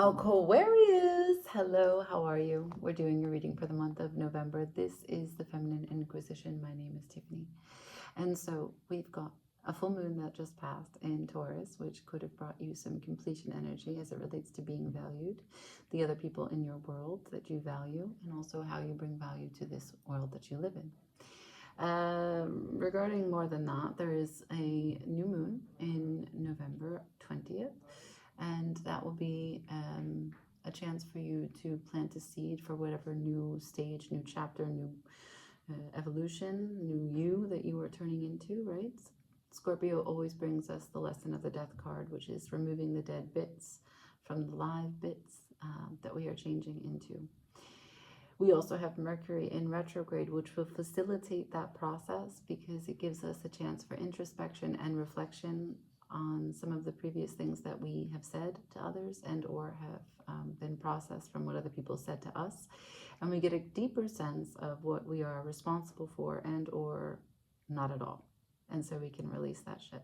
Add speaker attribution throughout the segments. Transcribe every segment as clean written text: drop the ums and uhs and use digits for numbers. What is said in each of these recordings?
Speaker 1: Aquarius, hello, how are you? We're doing a reading for the month of November. This is the Feminine Inquisition. My name is Tiffany. And so we've got a full moon that just passed in Taurus, which could have brought you some completion energy as it relates to being valued, the other people in your world that you value, and also how you bring value to this world that you live in. Regarding more than that, there is a new moon in November 20th. And that will be a chance for you to plant a seed for whatever new stage, new chapter, new evolution, new you that you are turning into, right? Scorpio always brings us the lesson of the death card, which is removing the dead bits from the live bits that we are changing into. We also have Mercury in retrograde, which will facilitate that process because it gives us a chance for introspection and reflection on some of the previous things that we have said to others and or have been processed from what other people said to us. And we get a deeper sense of what we are responsible for and or not at all. And so we can release that shit.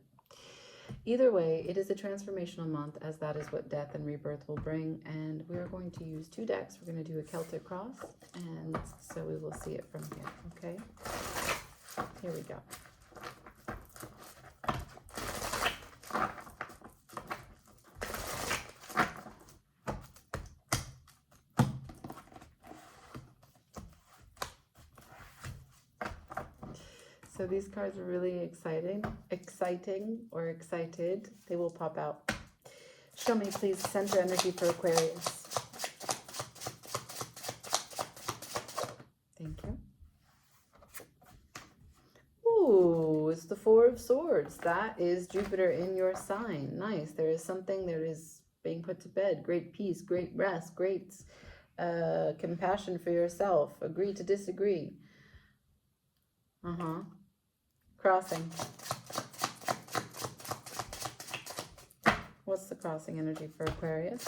Speaker 1: Either way, it is a transformational month, as that is what death and rebirth will bring. And we are going to use two decks. We're going to do a Celtic cross, and so we will see it from here, okay? Here we go. So these cards are really exciting or excited. They will pop out. Show me, please, center energy for Aquarius. Thank you. Ooh, it's the Four of Swords. That is Jupiter in your sign. Nice. There is something that is being put to bed. Great peace, great rest, great compassion for yourself. Agree to disagree. Crossing. What's the crossing energy for Aquarius?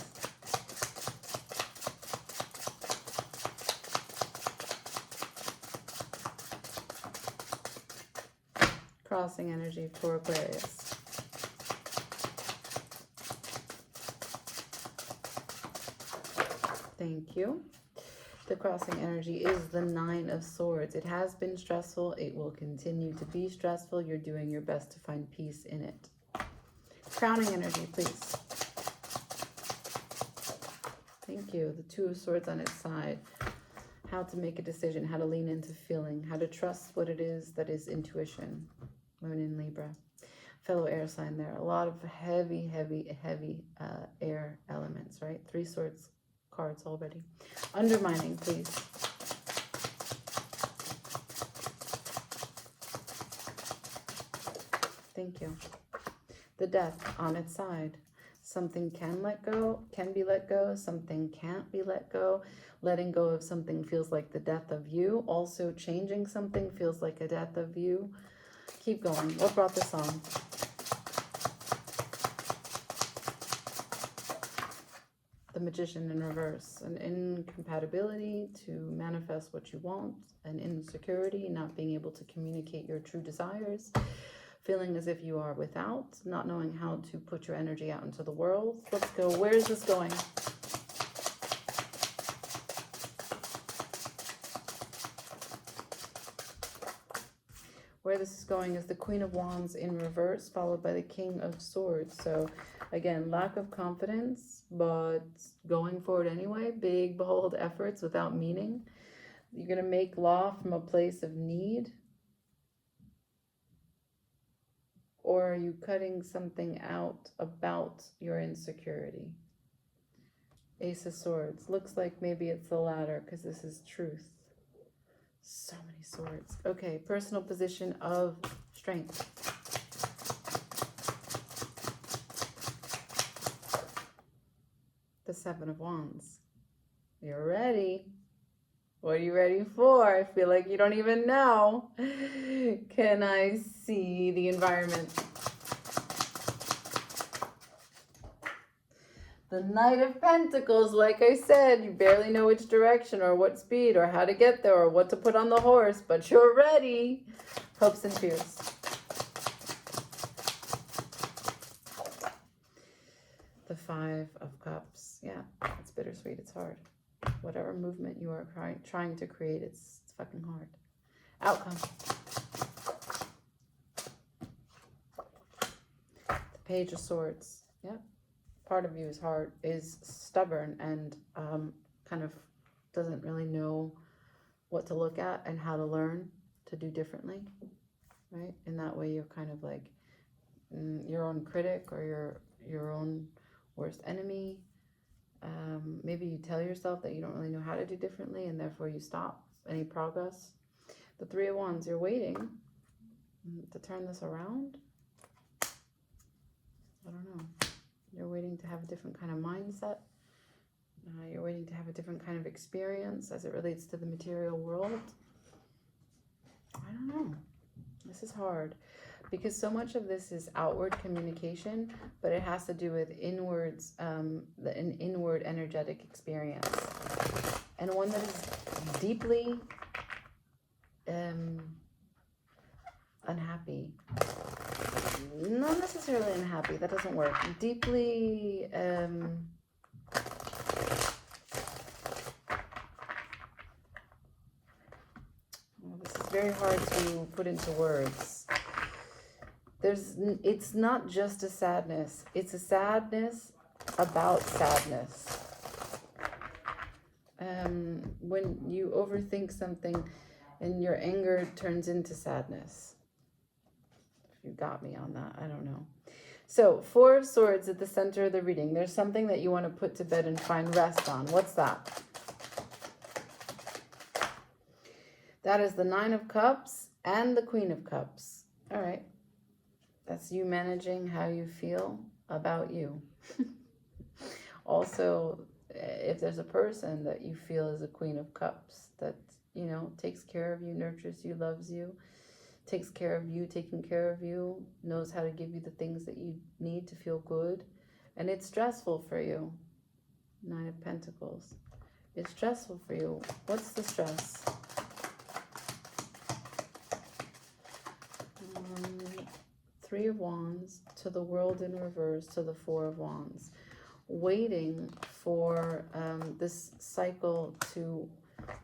Speaker 1: Crossing energy for Aquarius. Thank you. The crossing energy is the Nine of Swords. It has been stressful. It will continue to be stressful. You're doing your best to find peace in it. Crowning energy, please. Thank you. The Two of Swords on its side. How to make a decision, how to lean into feeling, how to trust what it is that is intuition. Moon in Libra. Fellow air sign there. A lot of heavy air elements, right? Three Swords cards already. Undermining, please. Thank you. The Death on its side. Something can be let go. Something can't be let go. Letting go of something feels like the death of you. Also changing something feels like a death of you. Keep going. What brought this on? The Magician in reverse. An incompatibility to manifest what you want. An insecurity, not being able to communicate your true desires. Feeling as if you are without. Not knowing how to put your energy out into the world. Let's go. Where is this going? Where this is going is the Queen of Wands in reverse, followed by the King of Swords. So again, lack of confidence, but going forward anyway. Big, bold efforts without meaning. You're going to make law from a place of need. Or are you cutting something out about your insecurity? Ace of Swords. Looks like maybe it's the latter because this is truth. So many swords. Okay, personal position of strength. The Seven of Wands. You're ready. What are you ready for? I feel like you don't even know. Can I see the environment? The Knight of Pentacles, like I said, you barely know which direction or what speed or how to get there or what to put on the horse, but you're ready. Hopes and fears. The Five of Cups. Yeah. sweet. It's hard. Whatever movement you are trying to create, it's fucking hard. Outcome. The Page of Swords. Yep. Part of you is stubborn and kind of doesn't really know what to look at and how to learn to do differently, right? In that way, you're kind of like your own critic or your own worst enemy. Maybe you tell yourself that you don't really know how to do differently and therefore you stop any progress. The Three of Wands, you're waiting to turn this around. I don't know. You're waiting to have a different kind of mindset. You're waiting to have a different kind of experience as it relates to the material world. I don't know. This is hard because so much of this is outward communication, but it has to do with inwards, an inward energetic experience, and one that is deeply unhappy. Not necessarily unhappy, that doesn't work. Deeply well, this is very hard to put into words. It's not just a sadness, it's a sadness about sadness. When you overthink something and your anger turns into sadness. You got me on that. I don't know. So, Four of Swords at the center of the reading. There's something that you want to put to bed and find rest on. What's that? That is the Nine of Cups and the Queen of Cups. All right. That's you managing how you feel about you. Also, if there's a person that you feel is a Queen of Cups that, you know, takes care of you, nurtures you, loves you, takes care of you, taking care of you, knows how to give you the things that you need to feel good. And it's stressful for you. Nine of Pentacles. It's stressful for you. What's the stress? Three of Wands to the World in reverse to the Four of Wands. Waiting for this cycle to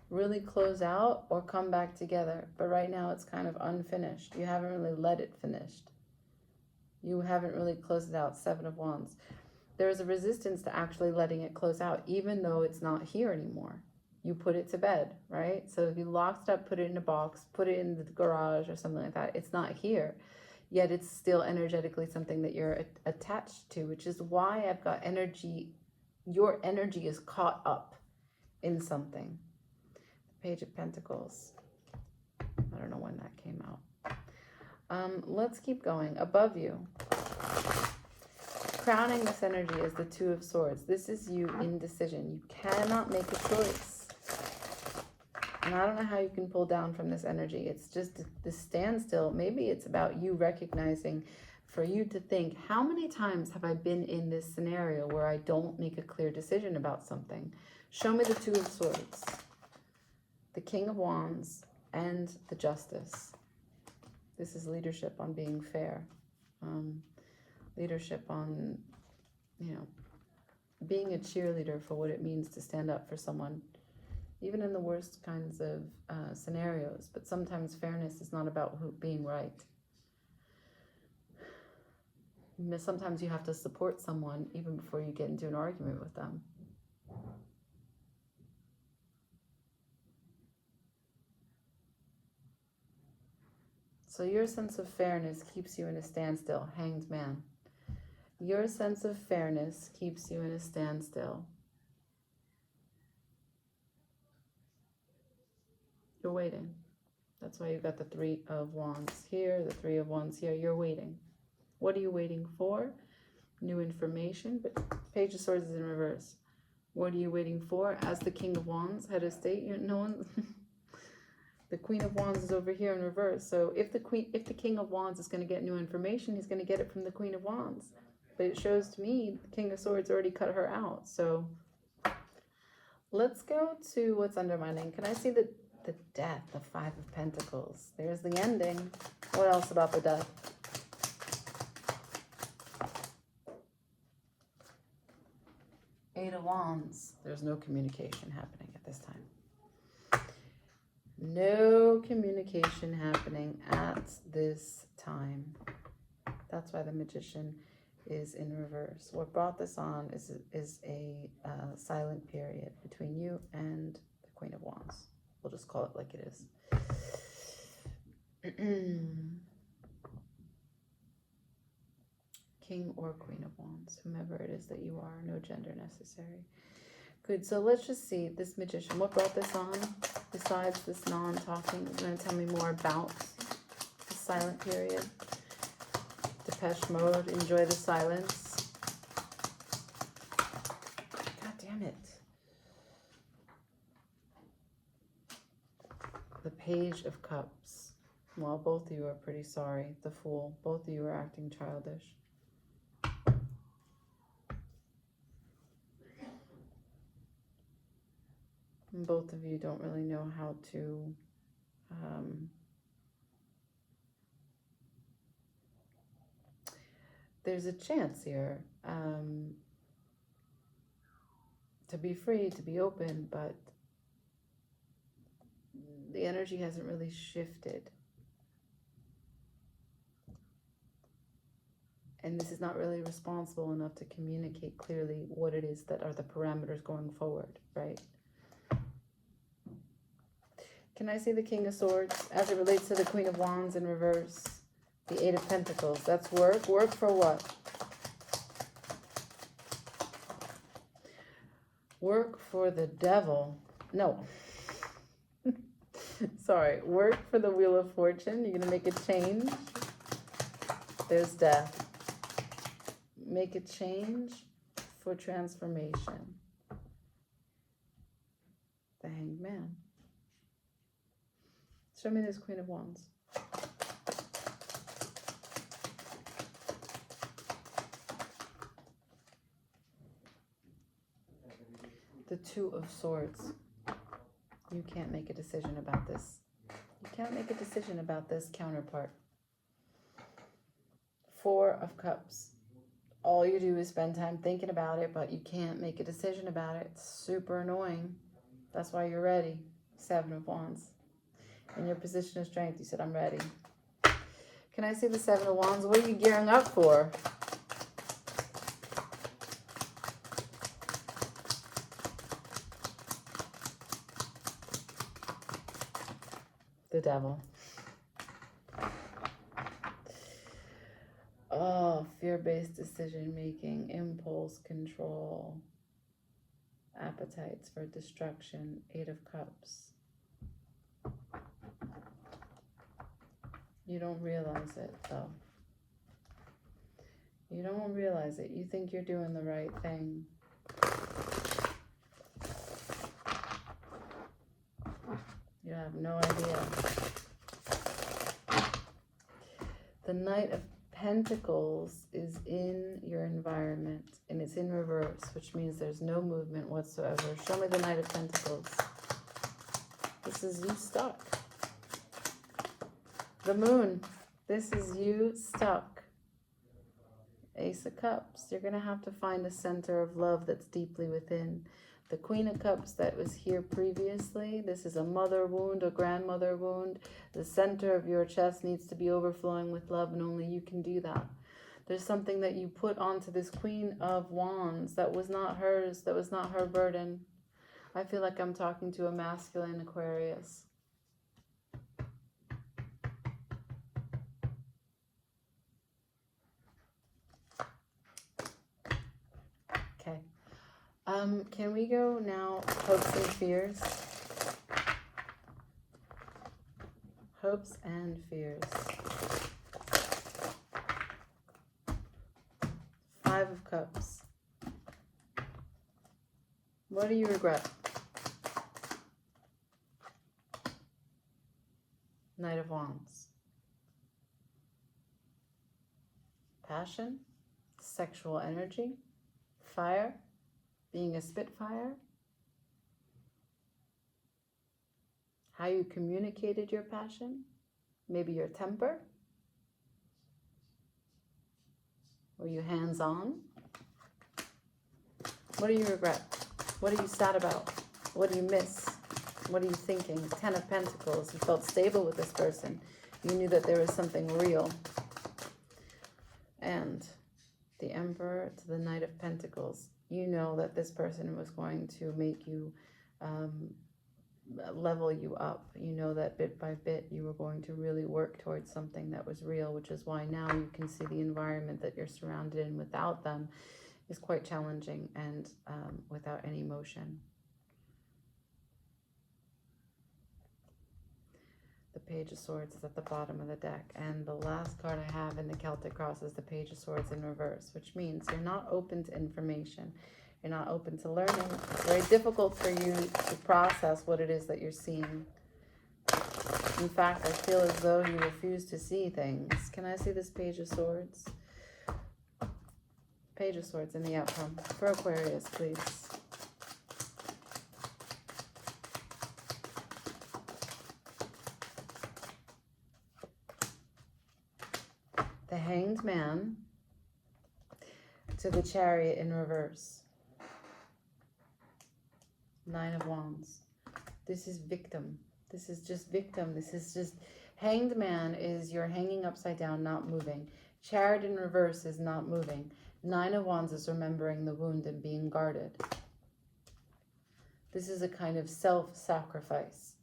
Speaker 1: really close out or come back together, but right now it's kind of unfinished. You haven't really let it finished. You haven't really closed it out. Seven of Wands. There's a resistance to actually letting it close out, even though it's not here anymore. You put it to bed, right? So if you locked it up, put it in a box, put it in the garage or something like that, it's not here. Yet it's still energetically something that you're attached to, which is why I've got energy. Your energy is caught up in something. Page of Pentacles. I don't know when that came out. Let's keep going. Above you. Crowning this energy is the Two of Swords. This is you in decision. You cannot make a choice. And I don't know how you can pull down from this energy. It's just this standstill. Maybe it's about you recognizing, for you to think, how many times have I been in this scenario where I don't make a clear decision about something? Show me the Two of Swords. The King of Wands and the Justice. This is leadership on being fair. Leadership on, you know, being a cheerleader for what it means to stand up for someone, even in the worst kinds of scenarios. But sometimes fairness is not about being right. Sometimes you have to support someone even before you get into an argument with them. So your sense of fairness keeps you in a standstill. Hanged Man. Your sense of fairness keeps you in a standstill. You're waiting. That's why you've got the Three of Wands here, the Three of Wands here. You're waiting. What are you waiting for? New information, but Page of Swords is in reverse. What are you waiting for? As the King of Wands, head of state, no one... The Queen of Wands is over here in reverse. So if the King of Wands is going to get new information, he's going to get it from the Queen of Wands. But it shows to me the King of Swords already cut her out. So let's go to what's undermining. Can I see the Death, the Five of Pentacles? There's the ending. What else about the Death? Eight of Wands. There's no communication happening at this time. No communication happening at this time. That's why the Magician is in reverse. What brought this on is a silent period between you and the Queen of Wands. We'll just call it like it is. King or Queen of Wands, whomever it is that you are, no gender necessary. Good, so let's just see this Magician. What brought this on besides this non-talking? You're going to tell me more about the silent period. Depeche Mode, enjoy the silence. God damn it. The Page of Cups. Well, both of you are pretty sorry. The Fool. Both of you are acting childish. And both of you don't really know how to there's a chance here to be free, to be open, but the energy hasn't really shifted. And this is not really responsible enough to communicate clearly what it is that are the parameters going forward, right? Can I see the King of Swords as it relates to the Queen of Wands in reverse? The Eight of Pentacles. That's work. Work for what? Work for the devil. No. Sorry. Work for the Wheel of Fortune. You're going to make a change. There's death. Make a change for transformation. The Hanged Man. Show me this Queen of Wands. The Two of Swords. You can't make a decision about this. You can't make a decision about this counterpart. Four of Cups. All you do is spend time thinking about it, but you can't make a decision about it. It's super annoying. That's why you're ready. Seven of Wands. In your position of strength, you said, I'm ready. Can I see the Seven of Wands? What are you gearing up for? The Devil. Oh, fear-based decision-making, impulse control, appetites for destruction, Eight of Cups. You don't realize it, though. You don't realize it. You think you're doing the right thing. You have no idea. The Knight of Pentacles is in your environment, and it's in reverse, which means there's no movement whatsoever. Show me the Knight of Pentacles. This is you stuck. The Moon. This is you stuck. Ace of Cups. You're going to have to find a center of love that's deeply within. The Queen of Cups that was here previously, this is a mother wound, a grandmother wound. The center of your chest needs to be overflowing with love, and only you can do that. There's something that you put onto this Queen of Wands that was not hers, that was not her burden. I feel like I'm talking to a masculine Aquarius. Okay. Can we go now, hopes and fears? Hopes and fears. Five of Cups. What do you regret? Knight of Wands. Passion, sexual energy, fire, being a spitfire, how you communicated your passion, maybe your temper. Were you hands-on? What do you regret? What are you sad about? What do you miss? What are you thinking? 10 of Pentacles. You felt stable with this person. You knew that there was something real. And the Emperor to the Knight of Pentacles. You know that this person was going to make you level you up. You know that bit by bit you were going to really work towards something that was real, which is why now you can see the environment that you're surrounded in without them is quite challenging and without any motion. The Page of Swords is at the bottom of the deck, and the last card I have in the Celtic Cross is the Page of Swords in reverse, which means you're not open to information. You're not open to learning. It's very difficult for you to process what it is that you're seeing. In fact, I feel as though you refuse to see things. Can I see this Page of Swords? Page of Swords in the outcome for Aquarius, please. The Hanged Man to the Chariot in reverse. 9 of Wands. This is victim. This is just victim. This is just... Hanged Man is you're hanging upside down, not moving. Chariot in reverse is not moving. 9 of Wands is remembering the wound and being guarded. This is a kind of self-sacrifice.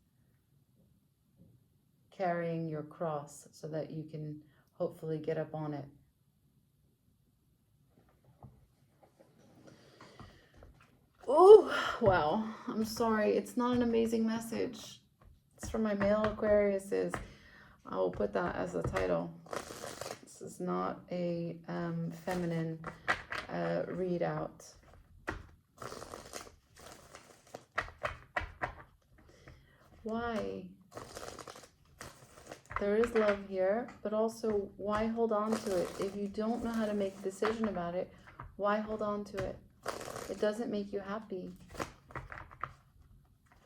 Speaker 1: Carrying your cross so that you can hopefully get up on it. Oh, wow. I'm sorry. It's not an amazing message. It's for my male Aquariuses. I will put that as the title. This is not a feminine readout. Why? There is love here, but also why hold on to it? If you don't know how to make a decision about it, why hold on to it? It doesn't make you happy.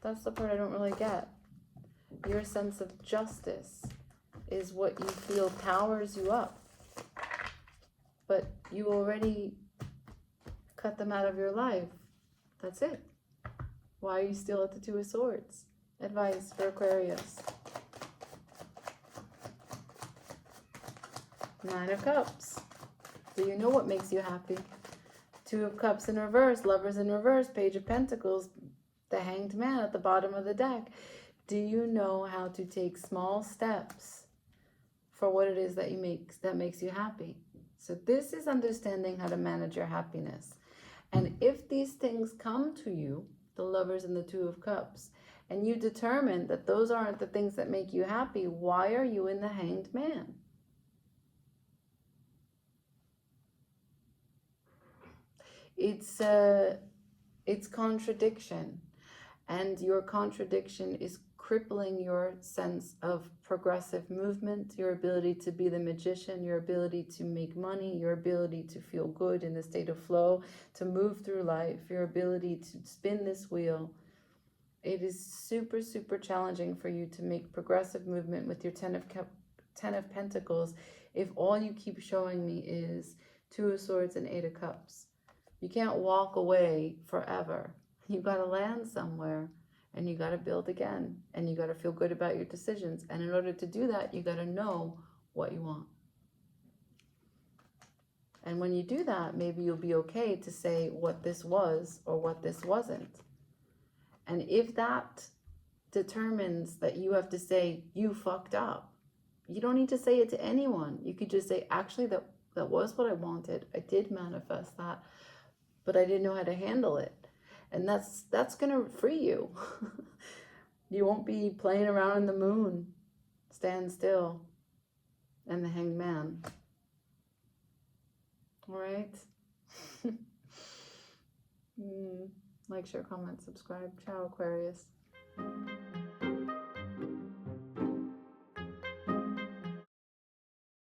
Speaker 1: That's the part I don't really get. Your sense of justice is what you feel powers you up. But you already cut them out of your life. That's it. Why are you still at the 2 of Swords? Advice for Aquarius. 9 of Cups. Do you know what makes you happy? 2 of Cups in reverse, Lovers in reverse, Page of Pentacles, the Hanged Man at the bottom of the deck. Do you know how to take small steps for what it is that makes you happy? So this is understanding how to manage your happiness. And if these things come to you, the Lovers and the 2 of Cups, and you determine that those aren't the things that make you happy, why are you in the Hanged Man? It's contradiction, and your contradiction is crippling your sense of progressive movement, your ability to be the magician, your ability to make money, your ability to feel good in the state of flow, to move through life, your ability to spin this wheel. It is super, super challenging for you to make progressive movement with your 10 of Pentacles if all you keep showing me is 2 of Swords and 8 of Cups. You can't walk away forever. You got to land somewhere, and you got to build again, and you got to feel good about your decisions. And in order to do that, you got to know what you want. And when you do that, maybe you'll be okay to say what this was or what this wasn't. And if that determines that you have to say, you fucked up, you don't need to say it to anyone. You could just say, actually, that was what I wanted. I did manifest that, but I didn't know how to handle it. And that's going to free you. You won't be playing around in the moon. Stand still. And the Hanged Man. All right? Like, share, comment, subscribe. Ciao, Aquarius.